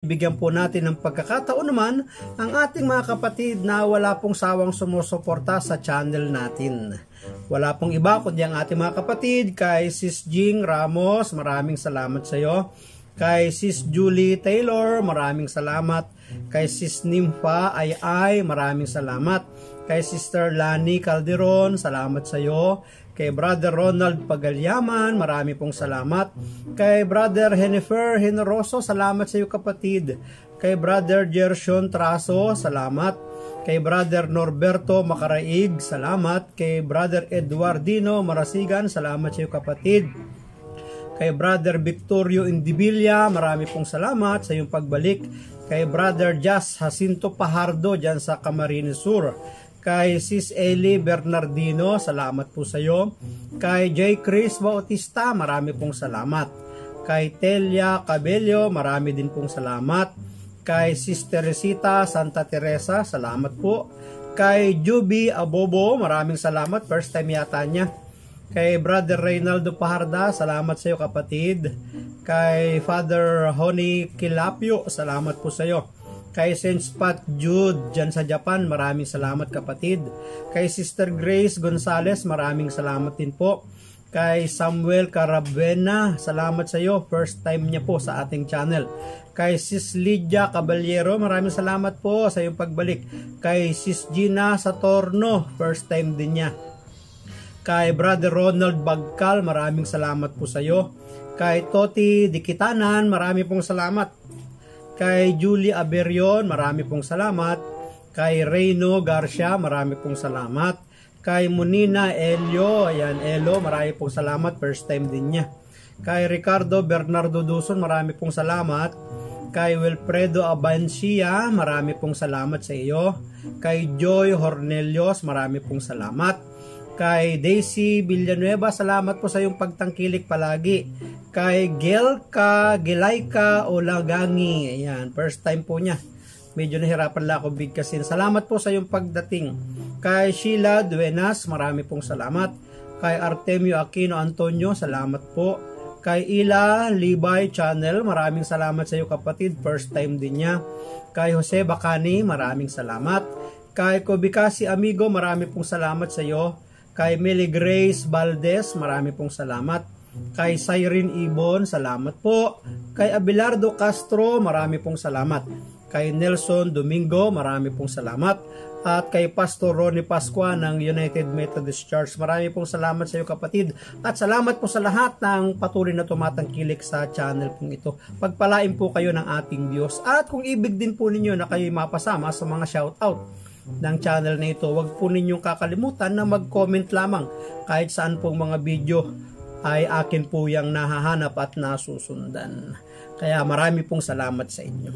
Bigyan po natin ng pagkakataon naman ang ating mga kapatid na wala pong sawang sumusuporta sa channel natin. Wala pong iba kundi ang ating mga kapatid, kay Sis Jing Ramos, maraming salamat sa iyo. Kay Sis Julie Taylor, maraming salamat. Kay Sis Nympha Ay, maraming salamat. Kay Sister Lani Calderon, salamat sa iyo. Kay Brother Ronald Pagalyaman, marami pong salamat. Kay Brother Jennifer Henoroso, salamat sa iyo kapatid. Kay Brother Gershon Traso, salamat. Kay Brother Norberto Macaraig, salamat. Kay Brother Eduardino Marasigan, salamat sa iyo kapatid. Kay Brother Victorio Indibilla, marami pong salamat sa iyong pagbalik. Kay Brother Jas Jacinto Pajardo dyan sa Camarines Sur. Kay Sis Eli Bernardino, salamat po sa iyo. Kay J. Chris Bautista, marami pong salamat. Kay Telia Cabello, marami din pong salamat. Kay Sis Teresita Santa Teresa, salamat po. Kay Juby Abobo, maraming salamat. First time yata niya. Kay Brother Reynaldo Paharda, salamat sa iyo kapatid. Kay Father Honey Kilapio, salamat po sa iyo. Kay Saint Pat Jude dyan sa Japan, maraming salamat kapatid. Kay Sister Grace Gonzales, maraming salamat din po. Kay Samuel Carabena, salamat sa iyo. First time niya po sa ating channel. Kay Sis Lydia Caballero, maraming salamat po sa iyong pagbalik. Kay Sis Gina Satorno, first time din niya. Kay Brother Ronald Bagcal, maraming salamat po sa iyo. Kay Toti Dikitanan, marami pong salamat. Kay Julie Aberion, marami pong salamat. Kay Reyno Garcia, marami pong salamat. Kay Munina Elio, ayan Elo, marami pong salamat, first time din niya. Kay Ricardo Bernardo Duson, marami pong salamat. Kay Wilfredo Abancia, marami pong salamat sa iyo. Kay Joy Hornelios, marami pong salamat. Kay Daisy Villanueva, salamat po sa iyong pagtangkilik palagi. Kay Gelka Gilayka Olagangi, ayan, first time po niya. Medyo nahirapan lang ako bigkasin. Salamat po sa iyong pagdating. Kay Sheila Duenas, marami pong salamat. Kay Artemio Aquino Antonio, salamat po. Kay Ila Libay Channel, maraming salamat sa iyo kapatid, first time din niya. Kay Jose Bacani, maraming salamat. Kay Kobikasi Amigo, marami pong salamat sa iyo. Kay Millie Grace Valdez, marami pong salamat. Kay Cyrene Ibon, salamat po. Kay Abelardo Castro, marami pong salamat. Kay Nelson Domingo, marami pong salamat. At kay Pastor Ronnie Pascua ng United Methodist Church, marami pong salamat sa iyo kapatid. At salamat po sa lahat ng patuloy na tumatangkilik sa channel pong ito. Pagpalain po kayo ng ating Diyos. At kung ibig din po ninyo na kayo mapasama sa mga shoutout ng channel na ito, wag po ninyong kakalimutan na mag-comment lamang kahit saan pong mga video ay akin po yung nahahanap at nasusundan. Kaya marami pong salamat sa inyo.